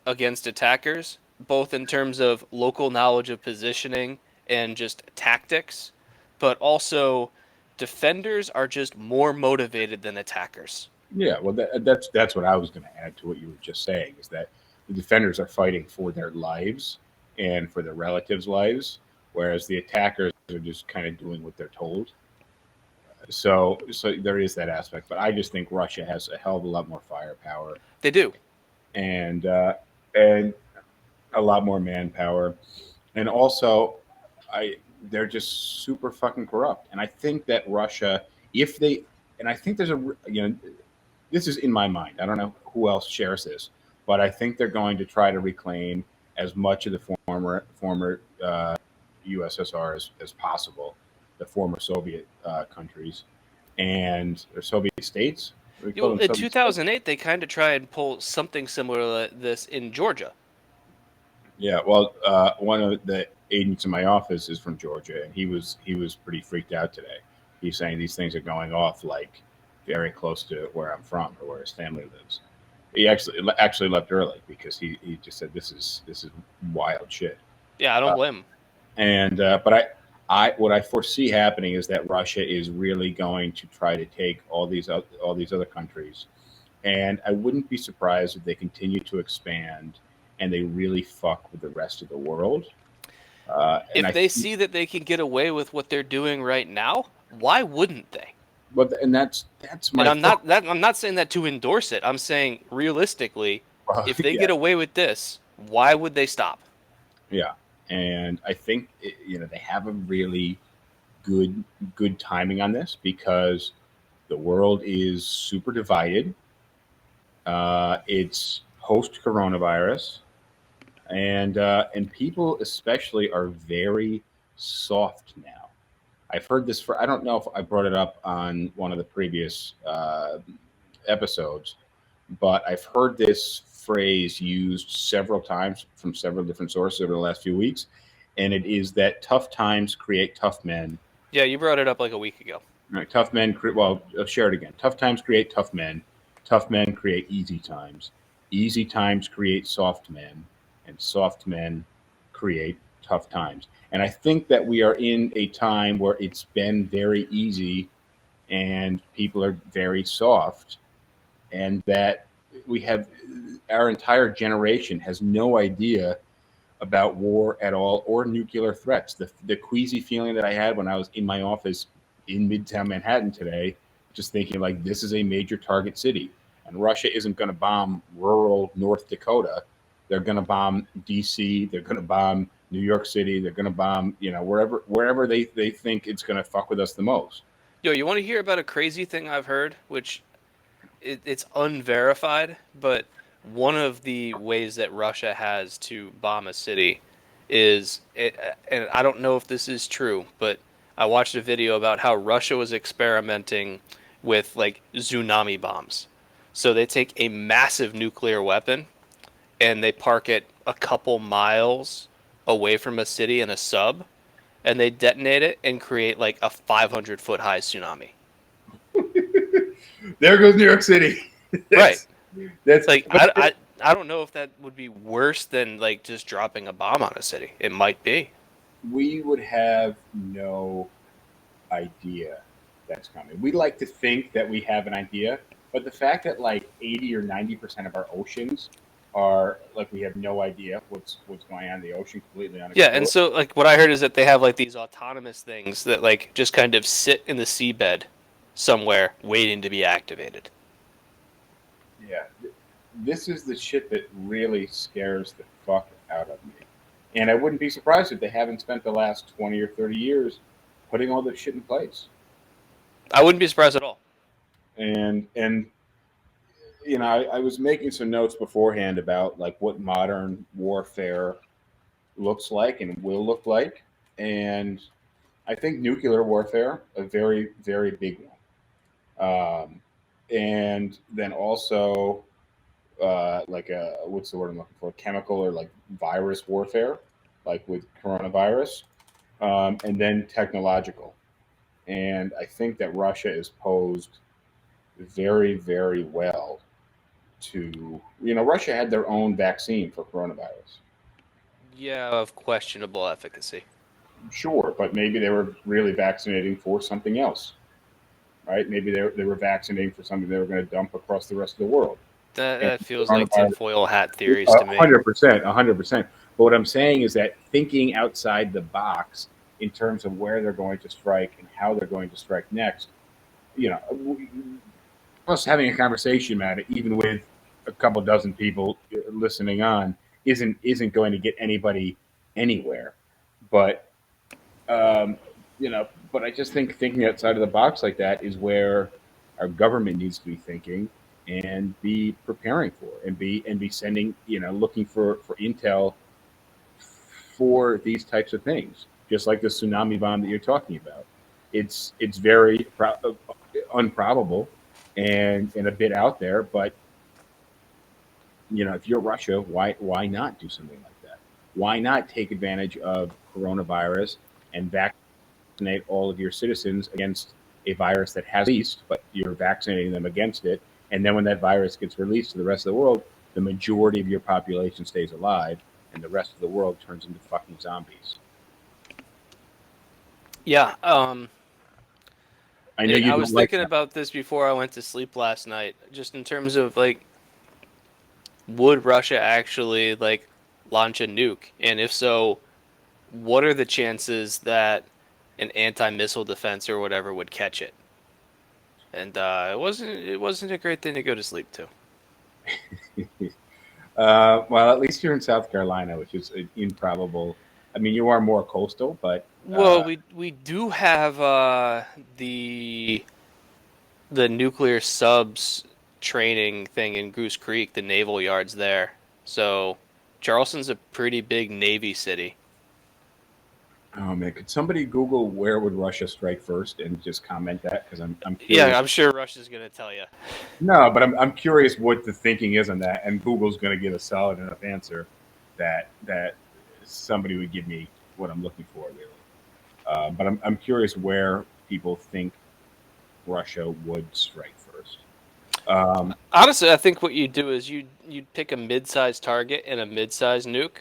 against attackers, both in terms of local knowledge of positioning and just tactics, but also defenders are just more motivated than attackers. Yeah, well, that's what I was going to add to what you were just saying, is that the defenders are fighting for their lives and for their relatives' lives, whereas the attackers are just kind of doing what they're told. So there is that aspect, but I just think Russia has a hell of a lot more firepower They do. and a lot more manpower, and also I they're just super fucking corrupt. And I think that Russia, if they, and I think there's this is in my mind. I don't know who else shares this, but I think they're going to try to reclaim as much of the former USSR as possible, the former Soviet countries or Soviet states. We call them In Soviet states. 2008, they kind of tried and pull something similar to this in Georgia. Yeah, well, one of the agents in my office is from Georgia, and he was pretty freaked out today. He's saying these things are going off like very close to where I'm from or where his family lives. He actually left early because he just said this is wild shit. Yeah, I don't Uh, blame 'em. and but I what I foresee happening is that Russia is really going to try to take all these other countries, and I wouldn't be surprised if they continue to expand and they really fuck with the rest of the world. And If I they think, see that they can get away with what they're doing right now, why wouldn't they? but and that's And my thought. I'm not saying that to endorse it. I'm saying realistically, if they Yeah, get away with this, why would they stop? yeah, and I think they have a really good good timing on this because the world is super divided. It's post coronavirus, and people especially are very soft now. I've heard this for I don't know if I brought it up on one of the previous episodes, but I've heard this phrase used several times from several different sources over the last few weeks, and it is that tough times create tough men. Yeah, you brought it up like a week ago. Right, tough men. Well, I'll share it again. Tough times create tough men. Tough men create easy times. Easy times create soft men, and soft men create tough times. And I think that we are in a time where it's been very easy, and people are very soft, and that we have our entire generation has no idea about war at all or nuclear threats. The queasy feeling that I had when I was in my office in Midtown Manhattan today, just thinking like this is a major target city, and Russia isn't going to bomb rural North Dakota. They're going to bomb D.C. They're going to bomb New York City. They're going to bomb wherever they think it's going to fuck with us the most. Yo, you want to hear about a crazy thing I've heard, which it's unverified, but one of the ways that Russia has to bomb a city is, and I don't know if this is true, but I watched a video about how Russia was experimenting with like tsunami bombs. So they take a massive nuclear weapon and they park it a couple miles away from a city in a sub, and they detonate it and create like a 500-foot high tsunami. There goes New York City. Right. that's that's Like but I don't know if that would be worse than like just dropping a bomb on a city. It might be. we would have no idea that's coming. We like to think that we have an idea, but the fact that like 80 or 90% of our oceans are like we have no idea what's going on in the ocean, completely Yeah, and unexplored. so like what I heard is that they have like these autonomous things that like just kind of sit in the seabed somewhere waiting to be activated. Yeah, this is the shit that really scares the fuck out of me. And I wouldn't be surprised if they haven't spent the last 20 or 30 years putting all this shit in place. I wouldn't be surprised at all. And I was making some notes beforehand about like what modern warfare looks like and will look like. And I think nuclear warfare, a very, very big one. And then also, like what's the word I'm looking for? Chemical or like virus warfare, like with coronavirus, and then technological. And I think that Russia is posed very, very well to, Russia had their own vaccine for coronavirus. Yeah, of questionable efficacy. Sure, but maybe they were really vaccinating for something else, right? Maybe they were vaccinating for something they were going to dump across the rest of the world. And That feels like coronavirus, tinfoil hat theories to me. 100%, 100%. But what I'm saying is that thinking outside the box in terms of where they're going to strike and how they're going to strike next, you know, us having a conversation about it, even with a couple dozen people listening on, isn't going to get anybody anywhere. But um, but I just think thinking outside of the box like that is where our government needs to be thinking and be preparing for, and be sending, looking for intel for these types of things, just like the tsunami bomb that you're talking about. It's very improbable and a bit out there, but if you're Russia, why not do something like that? Why not take advantage of coronavirus and vaccinate all of your citizens against a virus that has released, but you're vaccinating them against it, and then when that virus gets released to the rest of the world, the majority of your population stays alive, and the rest of the world turns into fucking zombies. Yeah, I know you I don't was like thinking that. about this before I went to sleep last night, just in terms of like, would Russia actually like launch a nuke? And if so, what are the chances that an anti-missile defense or whatever would catch it? And it wasn't a great thing to go to sleep to. Well, at least you're in South Carolina, which is improbable. I mean, you are more coastal, but Well, we do have the nuclear subs training thing in Goose Creek, the naval yards there. So Charleston's a pretty big Navy city. oh man, could somebody Google where would Russia strike first and just comment that, because I'm Yeah, curious. I'm sure Russia's gonna tell you. No, but I'm curious what the thinking is on that, and Google's going to give a solid enough answer that somebody would give me what I'm looking for, really. But I'm curious where people think Russia would strike first. Um, Honestly, I think what you do is you'd pick a mid-sized target and a mid-sized nuke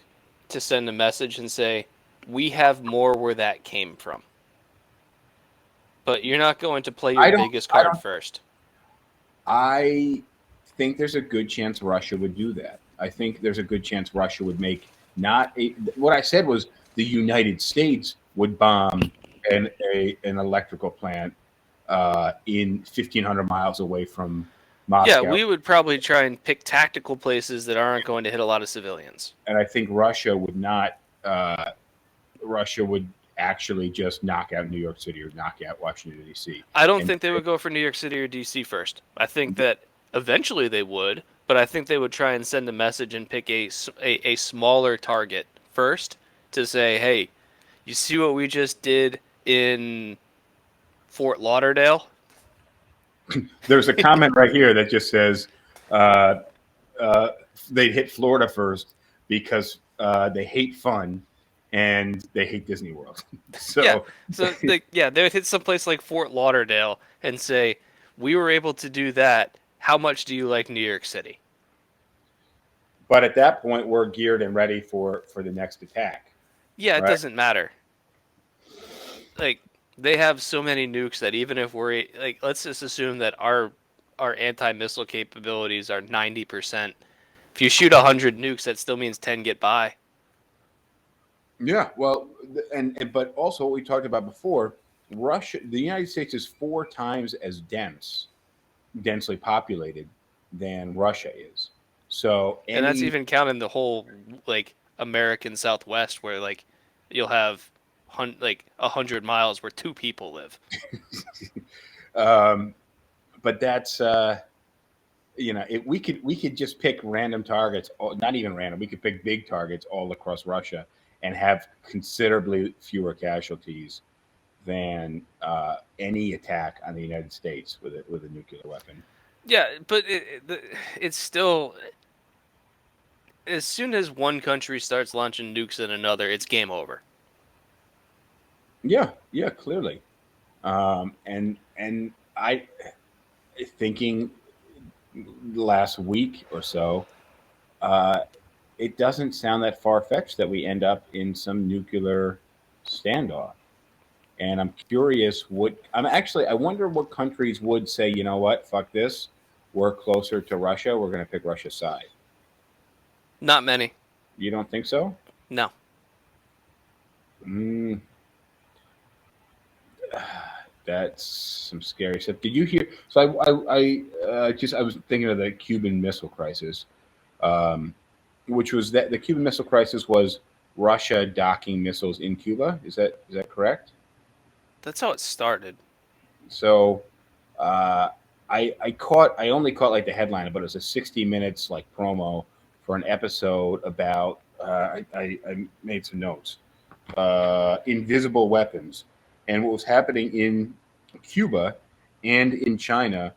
to send a message and say, "We have more where that came from." But you're not going to play your I don't. biggest I card don't. first. I think there's a good chance Russia would do that. I think there's a good chance Russia would make not a. What I said was the United States would bomb an electrical plant in 1,500 miles away from Yeah, Moscow, we would probably try and pick tactical places that aren't going to hit a lot of civilians. and I think Russia would not. Russia would actually just knock out New York City or knock out Washington D.C. I don't And think they would go for New York City or DC first. I think that eventually they would, but I think they would try and send a message and pick a smaller target first to say, "Hey, you see what we just did in Fort Lauderdale?" there's a comment right here that just says uh, uh, they'd hit Florida first because they hate fun and they hate Disney World. Yeah. So, So they would hit someplace like Fort Lauderdale and say, "We were able to do that. How much do you like New York City?" but at that point, we're geared and ready for the next attack, Yeah, it right? doesn't matter. Like they have so many nukes that even if we're like, let's just assume that our anti-missile capabilities are 90%. If you shoot 100 nukes, that still means 10 get by. Yeah. Well, and but also what we talked about before, the United States is 4 times as densely populated than Russia is. So And that's any even counting the whole like American Southwest where like you'll have like 100 miles where two people live. um, but that's we could just pick random targets, not even random. We could pick big targets all across Russia and have considerably fewer casualties than any attack on the United States with a nuclear weapon. Yeah, but it's still as soon as one country starts launching nukes at another, it's game over. Yeah, yeah, clearly. And I thinking last week or so, uh, it doesn't sound that far fetched that we end up in some nuclear standoff. And I'm curious I wonder what countries would say, you know what, fuck this. We're closer to Russia. We're going to pick Russia's side. Not many. You don't think so? No. Mm, that's some scary stuff. Did you hear? So I was thinking of the Cuban Missile Crisis, um, which was that the Cuban Missile Crisis was Russia docking missiles in Cuba. Is that correct? That's how it started. So uh, I only caught like the headline, but it was a 60 minutes like promo for an episode about I made some notes. Invisible weapons, and what was happening in Cuba and in China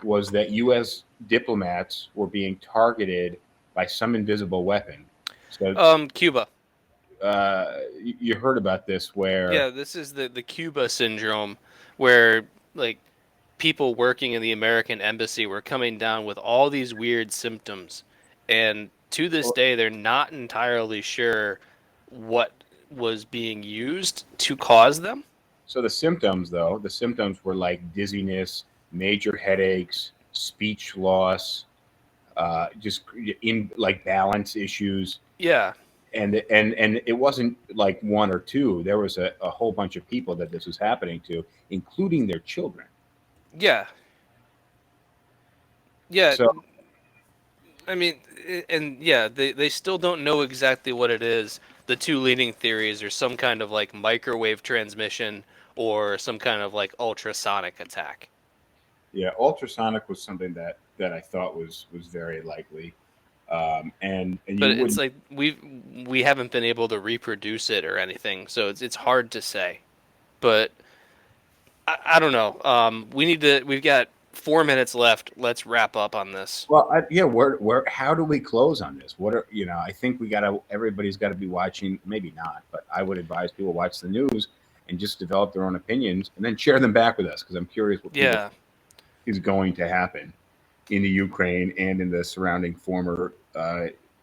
was that U.S. diplomats were being targeted by some invisible weapon. So Cuba. you heard about this where Yeah, this is the Cuba syndrome, where like people working in the American embassy were coming down with all these weird symptoms, and to this day they're not entirely sure what was being used to cause them. so the symptoms were like dizziness, major headaches, speech loss, just in like balance issues, Yeah, and it wasn't like one or two. There was a whole bunch of people that this was happening to, including their children. yeah, yeah. So I mean, and yeah, they still don't know exactly what it is. The two leading theories are some kind of like microwave transmission or some kind of like ultrasonic attack. yeah, ultrasonic was something that I thought was very likely, and But you it's wouldn't. like we haven't been able to reproduce it or anything, so it's hard to say. But I don't know. We've got 4 minutes left. Let's wrap up on this. Well, yeah. Where? How do we close on this? What are you know? I think we gotta. Everybody's got to be watching. Maybe not, but I would advise people watch the news and just develop their own opinions and then share them back with us because I'm curious what people Yeah, is going to happen in the Ukraine and in the surrounding former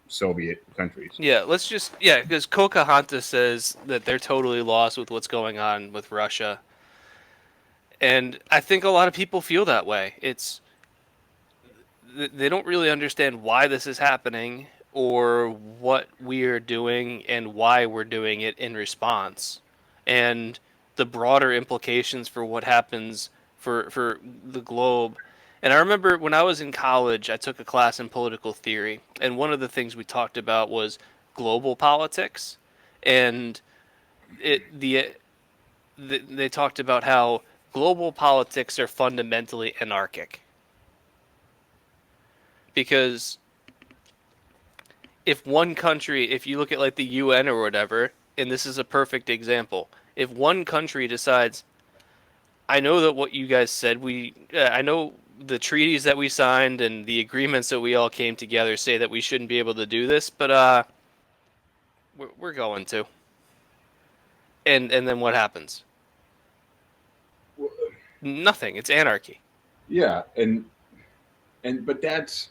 Soviet countries. yeah. Let's just yeah, because Pocahontas says that they're totally lost with what's going on with Russia, and I think a lot of people feel that way. They don't really understand why this is happening or what we are doing and why we're doing it in response, and the broader implications for what happens for the globe. And I remember when I was in college, I took a class in political theory, and one of the things we talked about was global politics, and they talked about how global politics are fundamentally anarchic because if one country, if you look at like the UN or whatever, and this is a perfect example, if one country decides, I know that what you guys said, I know the treaties that we signed and the agreements that we all came together say that we shouldn't be able to do this, but we're going to. And then what happens? Nothing. It's anarchy. Yeah, and but that's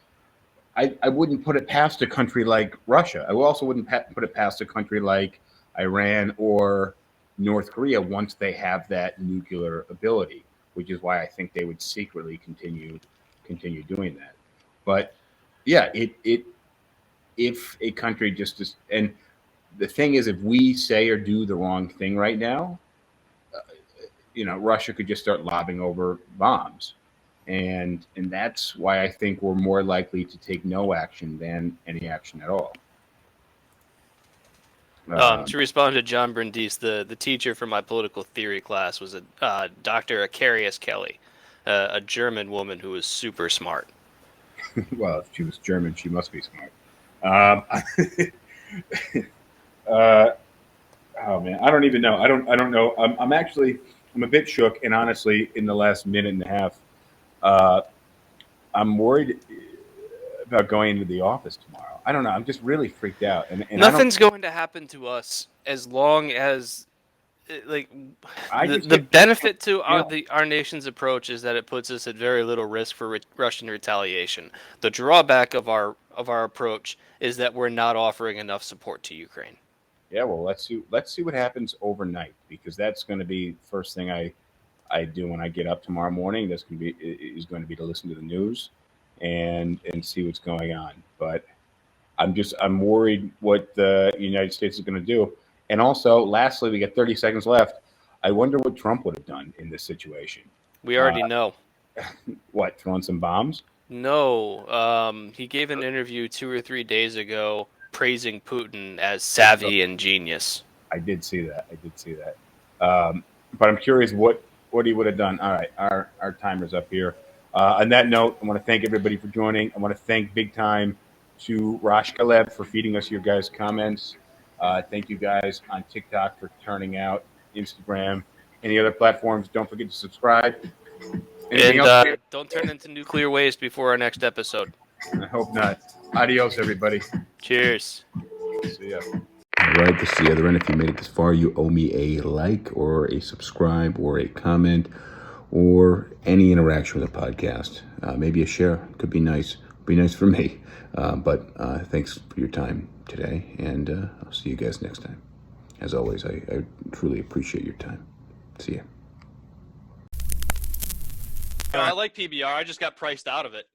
I wouldn't put it past a country like Russia. I also wouldn't put it past a country like Iran or North Korea once they have that nuclear ability, which is why I think they would secretly continue doing that. But yeah, it if a country and the thing is, if we say or do the wrong thing right now, Russia could just start lobbing over bombs, and that's why I think we're more likely to take no action than any action at all. To respond to John Brindis, the teacher for my political theory class was a Dr. Acarius Kelly, a German woman who was super smart. Well, if she was German, she must be smart. Uh, oh man, I don't even know. I don't know. I'm a bit shook, and honestly, in the last minute and a half, uh, I'm worried about going into the office tomorrow. I don't know. I'm just really freaked out, and I don't. Nothing's going to happen to us as long as like I the, just the get, benefit to you know, our nation's approach is that it puts us at very little risk for Russian retaliation. The drawback of our approach is that we're not offering enough support to Ukraine. yeah. Well, let's see what happens overnight, because that's going to be the first thing I do when I get up tomorrow morning. That's going to be is going to be to listen to the news and see what's going on. But I'm worried what the United States is going to do. And also, lastly, we got 30 seconds left. I wonder what Trump would have done in this situation. We Uh, already know. what, throwing some bombs? No, he gave an interview 2 or 3 days ago praising Putin as savvy and genius. I did see that. I did see that. But I'm curious what he would have done. All right, our timer's up here. On that note, I want to thank everybody for joining. I want to thank big time to Rosh Kaleb for feeding us your guys' comments. Thank you guys on TikTok for turning out, Instagram, any other platforms. Don't forget to subscribe. Anything And else? don't turn into nuclear waste before our next episode. I hope not. Adios, everybody. Cheers. See ya. All right, this is the other end. If you made it this far, you owe me a like or a subscribe or a comment or any interaction with the podcast. Maybe a share. Could be nice. Be nice for me. But thanks for your time today, and I'll see you guys next time. As always, I truly appreciate your time. See ya. I like PBR. I just got priced out of it.